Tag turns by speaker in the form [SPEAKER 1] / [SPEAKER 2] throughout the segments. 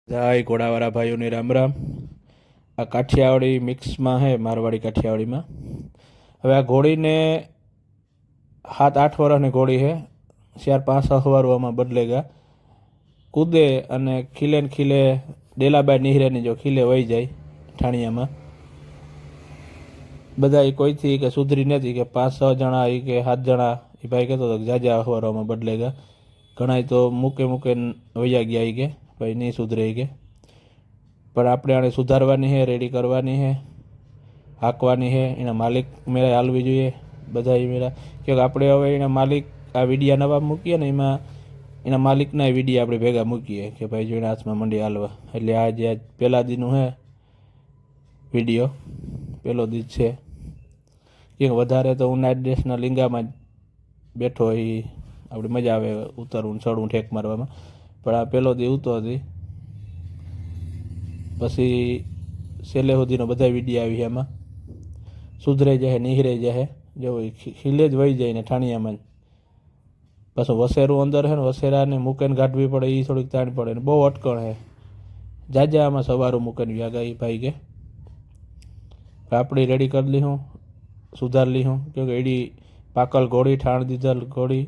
[SPEAKER 1] જય ઘોડાવાળા ભાઈઓને રામ રામ। આ કાઠિયાવાડી મિક્સમાં હે, મારવાડી કાઠિયાવાડીમાં। હવે આ ઘોડીને 7-8 વર્ષની ઘોડી હે। 4-5 સવારોમાં બદલેગા કૂદે અને ખીલે ને ખીલે ડેલાબાઈ નીહરેની જો ખીલે વહી જાય ઠાણિયામાં। બધા કોઈથી કે સુધરી નથી કે 5-6 જણા કે 7 જણા એ ભાઈ કહેતો હતો કે જાજા અખબારોમાં બદલેગા। ઘણા તો મૂકે વૈયા ગયા કે ભાઈ નહીં સુધરે કે, પણ આપણે આને સુધારવાની છે, રેડી કરવાની છે, હાંકવાની છે। એના માલિક મેળા હાલવી જોઈએ બધા મેળા, કે આપણે હવે એના માલિક આ વિડીયા નવા મૂકીએ ને એમાં એના માલિકના વિડીયા આપણે ભેગા મૂકીએ કે ભાઈ જો એના હાથમાં મંડી હાલવા। એટલે આ જે પહેલા દીનું છે વિડીયો, પહેલો દી છે કે વધારે તો હું નાઇટ ડ્રેસના લીંગામાં જ બેઠો એ આપણે મજા આવે ઉતરવું ચડવું ઠેક મારવામાં, પણ આ પહેલો દી ઉતો હતી। પછી છેલ્લે સુધીનો બધા વિડીયો આવી એમાં સુધરે જાય નિહરે જાય જો ખીલે જ વહી જાય ને ઠાણિયામાં જ। પાછું વસેરું અંદર છે ને, વસેરાને મૂકેને કાઢવી પડે એ થોડીક તાણ પડે ને બહુ અટકણ છે જાજા આમાં સવારો મૂકેને વ્યાગા એ ભાઈ કે આપણી રેડી કરી લીધું, સુધાર લીધું કે એડી પાકલ ઘોડી ઠાણ દીધેલ ઘોડી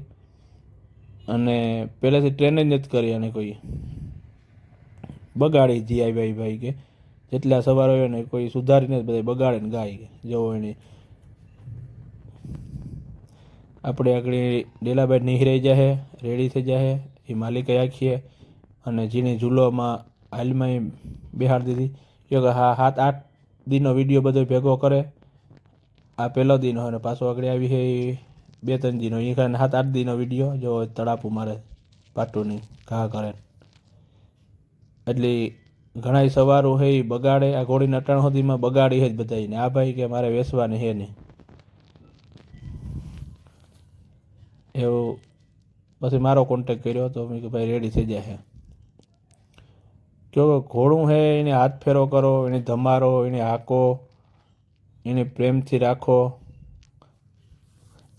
[SPEAKER 1] અને પહેલેથી ટ્રેન જ નથી કરી અને કોઈ બગાડી જીઆઈ ભાઈ કે જેટલા સવાર હોય ને કોઈ સુધારીને બધા બગાડે ને ગાય જવો એની આપણે આગળ ડેલાબાઈ નિહરાઈ જાય રેડી થઈ જાય એ માલિકે આખીએ અને જેની ઝૂલોમાં હાલમાં બિહાર દીધી કે હા 7-8 દીનો વિડીયો બધો ભેગો કરે। આ પહેલો દિન હોય ને પાછો આગળ આવી છે 2-3 દીનો એ કારણ 7-8 દીનો વિડીયો જો તળાપું મારે પાટુની ઘા કરે એટલે ઘણા સવારો હે એ બગાડે। આ ઘોડીના અટાણ સુધીમાં બગાડી છે જ બધાને। આ ભાઈ કે મારે વેચવાની છે નહીં એવું, પછી મારો કોન્ટેક કર્યો તો મેં કે ભાઈ રેડી થઈ જાય કે ઘોડું છે એને હાથ ફેરો કરો, એને ધમારો, એને હાંકો, એને પ્રેમથી રાખો।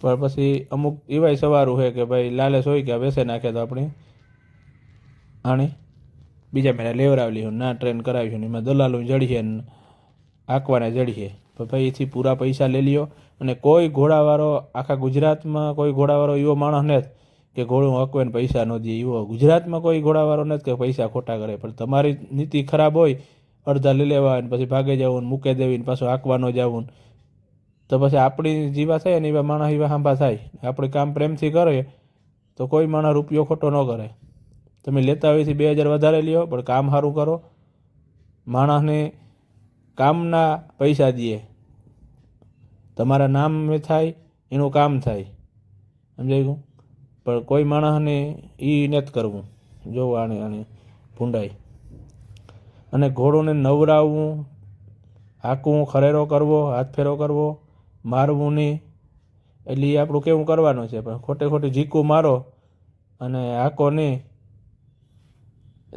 [SPEAKER 1] પણ પછી અમુક એવાય સવારું છે કે ભાઈ લાલચ હોય કે વેસે નાખે તો આપણે આણી બીજા મહિના લેવરાવલી ના ટ્રેન કરાવી ને એમાં દલાલો જડીએ ને આંકવાના જડીએ પણ ભાઈ એથી પૂરા પૈસા લઈ લ્યો। અને કોઈ ઘોડાવાળો આખા ગુજરાતમાં કોઈ ઘોડાવાળો એવો માણસ નથી કે ઘોડું હકવે ને પૈસા ન દે, એવો ગુજરાતમાં કોઈ ઘોડાવાળો નથી કે પૈસા ખોટા કરે। પણ તમારી નીતિ ખરાબ હોય, અડધા લઈ લેવા ને પછી ભાગે જવું ને મૂકે દેવી ને પાછું આંકવા ન જવું તો પછી આપણી જીવા થાય ને એવા માણસ એવા હાંભા થાય। આપણે કામ પ્રેમથી કરે તો કોઈ માણસ રૂપિયો ખોટો ન કરે। તમે લેતા હોયથી 2000 વધારે લ્યો પણ કામ સારું કરો, માણસને કામના પૈસા દે, તમારા નામ થાય એનું કામ થાય, સમજાય ગયું। પણ કોઈ માણસને એ નથી કરવું જો આને ભૂંડાય। અને ઘોડોને નવરાવવું, હાંકવું, ખરેરો કરવો, હાથ ફેરો કરવો, મારવું નહીં એટલે એ આપણું કેવું કરવાનું છે। પણ ખોટી ઝીકું મારો અને હાંકો નહીં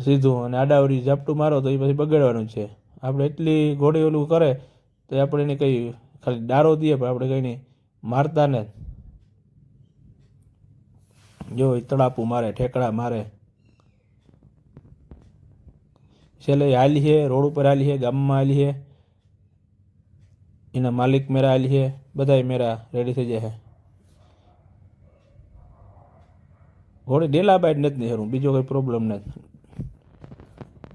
[SPEAKER 1] સીધું અને આડાવડી ઝાપટું મારો તો એ પછી બગાડવાનું છે। આપણે એટલી ઘોડી ઓલું કરે તો આપણે એને કંઈ ખાલી ડારો દઈએ પણ આપણે કંઈ નહીં મારતા ને જો તળાપું મારે, ઠેકડા મારે, છેલ્લે હાલી છે રોડ ઉપર હાલી છે, ગામમાં હાલી છે, એના માલિક મેરા હાલી છે, બધા મેરા રેડી થઈ જાય। ઘોડી ડેલાબાઈ જ નથી હેરું, બીજો કોઈ પ્રોબ્લેમ નથી,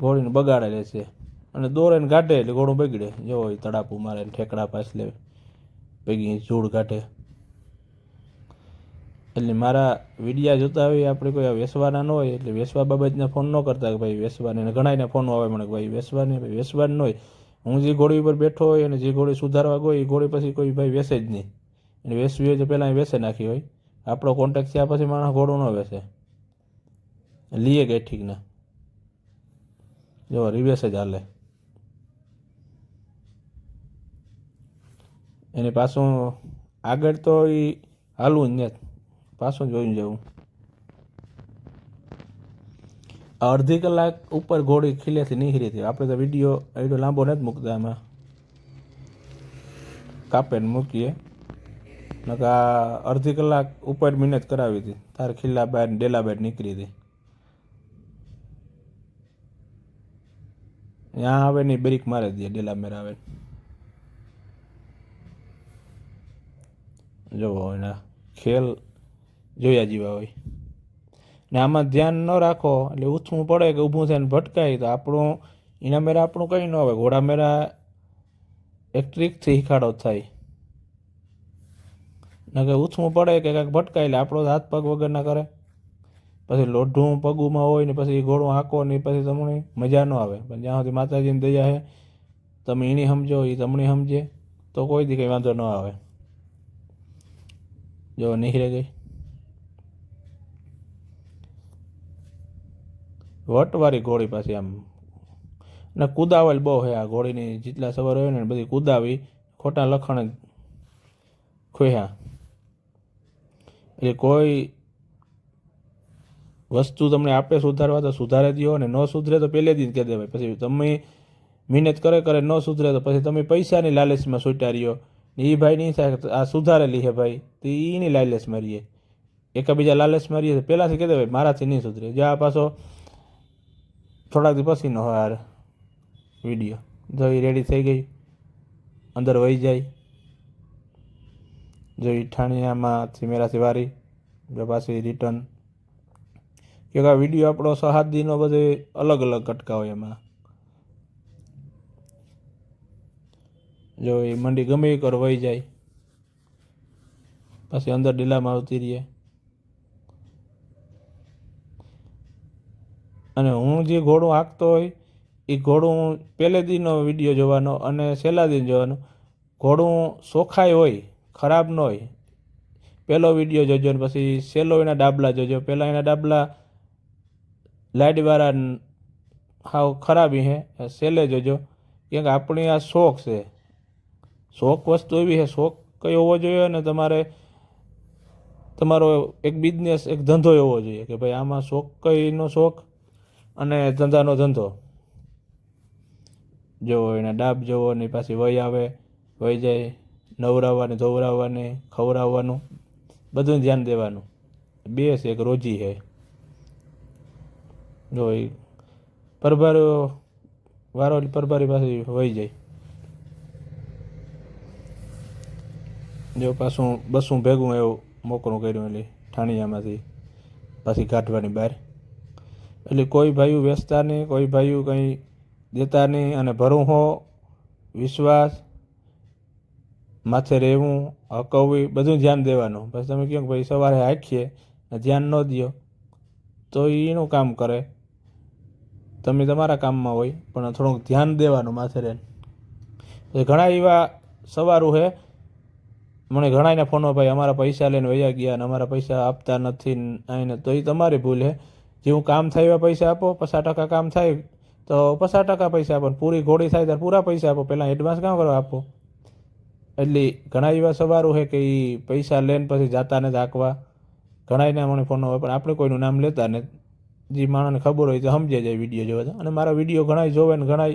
[SPEAKER 1] ઘોડીને બગાડે રહેશે અને દોરે ને ઘાટે એટલે ઘોડું બગડે। જો તળાપું મારે ઠેકડા પાછ લે ભેગી જોડ ઘાટે। એટલે મારા વિડીયા જોતા હોય આપણે કોઈ વેસવાના ન હોય એટલે વેસવા બાબતના ફોન ન કરતા કે ભાઈ વેસવાને, ઘણાને ફોન આવે મને કે ભાઈ વેસવાની ન હોય। હું જે ઘોડી ઉપર બેઠો હોય અને જે ઘોડી સુધારવા ગયો એ ઘોડી પછી કોઈ ભાઈ વેસે જ નહીં, એને વેસવી હોય તો પહેલાં વેસે નાખી હોય। આપણો કોન્ટેક્ટ થયા પછી માણસ ઘોડું ન વેસે, લીએ ગઈ ઠીક ના જો રિવેસ જ હાલે એને પાછું આગળ તો એ હાલવું જ નથી, પાછું જોઈને જવું। અડધી કલાક ઉપર ઘોડી ખીલેથી નીકળી હતી, આપણે તો વિડીયો એટલો લાંબો નથી મૂકતા, એમાં કાપે ને મૂકીએ નકા અડધી કલાક ઉપર મહેનત કરાવી હતી તારે ખીલા બહાર ડેલા બહાર નીકળી હતી। ત્યાં આવે નહીં બ્રેક મારે દે ડેલા મેરા આવે જોવો એના ખેલ જોયા જેવા હોય ને આમાં ધ્યાન ન રાખો એટલે ઊંચું પડે કે ઊભું થઈને ભટકાય તો આપણું એના મેરા આપણું કંઈ ન આવે ઘોડા મેરા એક ટ્રીકથી શીખાડો થાય ને કે ઊંચું પડે કે કાંઈક ભટકાય એટલે આપણો હાથ પગ વગર ના કરે પછી લોઢું પગુમાં હોય ને પછી ઘોડું હાંકો ને પછી તમને મજા ન આવે પણ જ્યાં સુધી માતાજીની દયા છે તમે એની સમજો એ તમને સમજે તો કોઈ દી કંઈ વાંધો ન આવે જો નીકળે ગઈ વટવાળી ઘોડી પાછી આમ ને કુદાવેલ બહુ છે આ ઘોડીની જેટલા સવાર હોય ને બધી કુદાવી ખોટા લખણ ખોયા એટલે કોઈ વસ્તુ તમને આપે સુધારવા તો સુધારે દો ને ન સુધરે તો પહેલેથી જ કહી દેવાય પછી તમે મહેનત કરે ન સુધરે તો પછી તમે પૈસાની લાલચમાં છૂટા રહ્યો એ ભાઈ નહીં થાય આ સુધારેલી છે ભાઈ તો એની લાલચમાં રહીએ એકબીજા લાલચમાં રહીએ પહેલાંથી કહી દેવાય મારાથી નહીં સુધરે જો આ પાછો થોડાક દી પછીનો યાર વિડીયો જો એ રેડી થઈ ગઈ અંદર વહી જાય જો એ ઠાણિયામાંથી મેરાથી વારી જો પાછી રિટર્ન કે આ વિડીયો આપણો 6-7 દીનો બધે અલગ અલગ કટકા હોય એમાં જો એ મંડી ગમે એ કર વહી જાય પછી અંદર ડીલામાં આવતી રહીએ અને હું જે ઘોડું હાંકતો હોય એ ઘોડું પહેલે દીનો વિડીયો જોવાનો અને છેલ્લા દિન જોવાનો ઘોડું ચોખાઈ હોય ખરાબ ન હોય પહેલો વિડીયો જોજો ને પછી છેલ્લો એના ડાબલા જોજો પહેલાં એના ડાબલા લાઈટવાળા હાવ ખરાબી હે છેલ્લે જોજો કેમ કે આપણી આ શોખ છે શોખ વસ્તુ એવી છે શોખ કઈ હોવો જોઈએ ને તમારો એક બિઝનેસ એક ધંધો હોવો જોઈએ કે ભાઈ આમાં શોખ કઈનો શોખ અને ધંધાનો ધંધો જોવો એના ડાબ જોવો ને પાછી વહી આવે વહી જાય નવરાવવાની ધોવરાવવાની ખવડાવવાનું બધું ધ્યાન દેવાનું બે છે એક રોજી છે જો એ પરભારો વારો પરભારી પાછી વહી જાય જો પાછું બસું ભેગું એવું મોકળું કર્યું એટલે ઠાણિયામાંથી પાછી કાઢવાની બહાર એટલે કોઈ ભાઈઓ વેચતા નહીં કોઈ ભાઈઓ કંઈ દેતા નહીં અને ભરું હો વિશ્વાસ માથે રહેવું હકવવી બધું ધ્યાન દેવાનું પછી તમે કહો કે ભાઈ સવારે હાંકીએ ધ્યાન ન દો તો એનું કામ કરે તમે તમારા કામમાં હોય પણ થોડુંક ધ્યાન દેવાનું માથે રહે ઘણા એવા સવારો છે મને ઘણાના ફોનો ભાઈ અમારા પૈસા લઈને વયા ગયા અને અમારા પૈસા આપતા નથી આને તો એ તમારી ભૂલ છે જેવું કામ થાય એવા પૈસા આપો 50% કામ થાય તો 50% પૈસા આપો પૂરી ઘોડી થાય ત્યારે પૂરા પૈસા આપો પહેલાં એડવાન્સ કામ કરવા આપો એટલે ઘણા એવા સવારો છે કે એ પૈસા લઈને પછી જાતા ને હાંકવા ઘણાના મને ફોન હોય પણ આપણે કોઈનું નામ લેતા ને જે માણસને ખબર હોય તો સમજે જાય વિડીયો જોવા અને મારા વિડીયો ઘણા જોવે ને ઘણા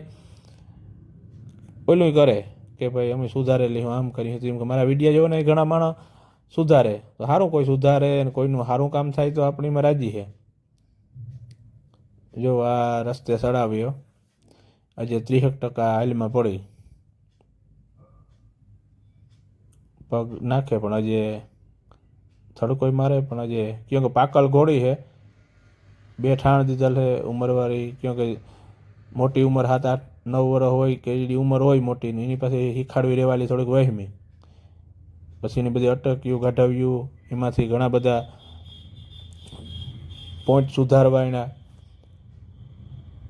[SPEAKER 1] ઓલું કરે કે ભાઈ અમે સુધારેલી હું આમ કરી એમ કે મારા વિડીયો જોવે ને ઘણા માણસ સુધારે તો સારું કોઈ સુધારે અને કોઈનું સારું કામ થાય તો આપણીમાં રાજી છે જો આ રસ્તે સડાવ્યો આજે 30% હાલમાં પડી પગ નાખે પણ હજે થડકોઈ મારે પણ હજે ક્यों કે પાકલ ઘોડી છે બે ઠાણ દીધેલ છે ઉંમરવાળી ક્यों કે મોટી ઉંમર 7-8-9 વર્ષ હોય કે એની ઉંમર હોય મોટી એની પાસે શીખાડવી રહેવાલી થોડીક વહેમી પછી એની બધી અટક્યું ગાઢવ્યું એમાંથી ઘણા બધા પોઈન્ટ સુધારવા એના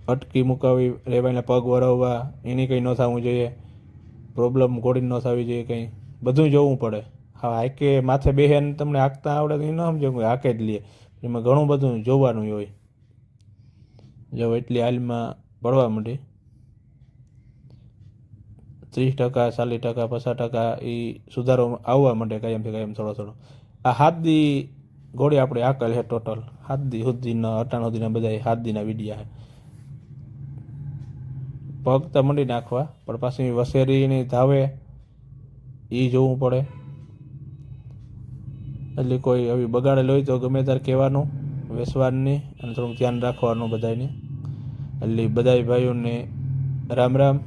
[SPEAKER 1] અટકી મુકાવી રહેવાના પગ વરવવા એની કંઈ ન થવું જોઈએ પ્રોબ્લેમ ઘોડી ન થવી જોઈએ કંઈ બધું જોવું પડે હા હાકે માથે બેહે ને તમને હાંકતા આવડે તો એ ન સમજો કે હાકે જ લઈએ એમાં ઘણું બધું જોવાનું હોય જો એટલી હાલમાં પડવા માંડી 30%, 40%, 50% એ સુધારો આવવા માંડે કાયમથી કાયમ થોડો થોડો આ 7 દી ઘોડી આપણે હાકલ છે ટોટલ 7 દી સુધીના 8 સુધીના બધા 7 દીના વિડીયા છે પગ તો મંડી નાખવા પણ પાછી વસેરીની ધાવે એ જોવું પડે એટલે કોઈ આવી બગાડેલ હોય તો ગમે ત્યારે કહેવાનું વેસવાની અને થોડુંક ધ્યાન રાખવાનું બધાને એટલે બધા ભાઈઓને રામ રામ.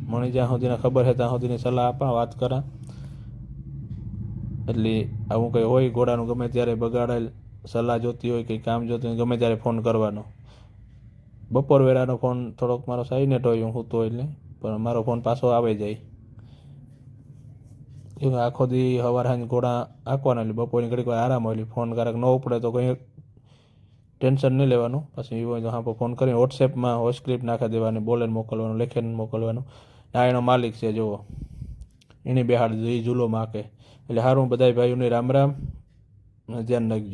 [SPEAKER 1] મને જ્યાં સુધીને ખબર છે ત્યાં સુધીની સલાહ આપા, વાત કરા. એટલે આવું કંઈ હોય ઘોડાનું ગમે ત્યારે બગાડેલ સલાહ જોતી હોય કંઈ કામ જોતું હોય ગમે ત્યારે ફોન કરવાનો. બપોર વેળાનો ફોન થોડોક મારો સાઈલેન્ટ હોય, હું સૂતો એટલે, પણ મારો ફોન પાછો આવે જાય. એવું આખો દી સવાર સાંજ ઘોડા આંકવાના, એટલે બપોરની ઘડીક વાર આરામ હોય, એટલે ફોન ક્યારેક ન ઉપડે તો કંઈ ટેન્શન નહીં લેવાનું. પછી એવું હોય તો હા ફોન કરીને વોટ્સએપમાં વોઇસ ક્લિપ નાખી દેવાની, બોલેને મોકલવાનું, લેખીને મોકલવાનું. આ એનો માલિક છે જુઓ, એની બેહાડ એ ઝૂલો માકે. એટલે સારું, બધાય ભાઈઓને રામ રામ, ધ્યાન રાખજો.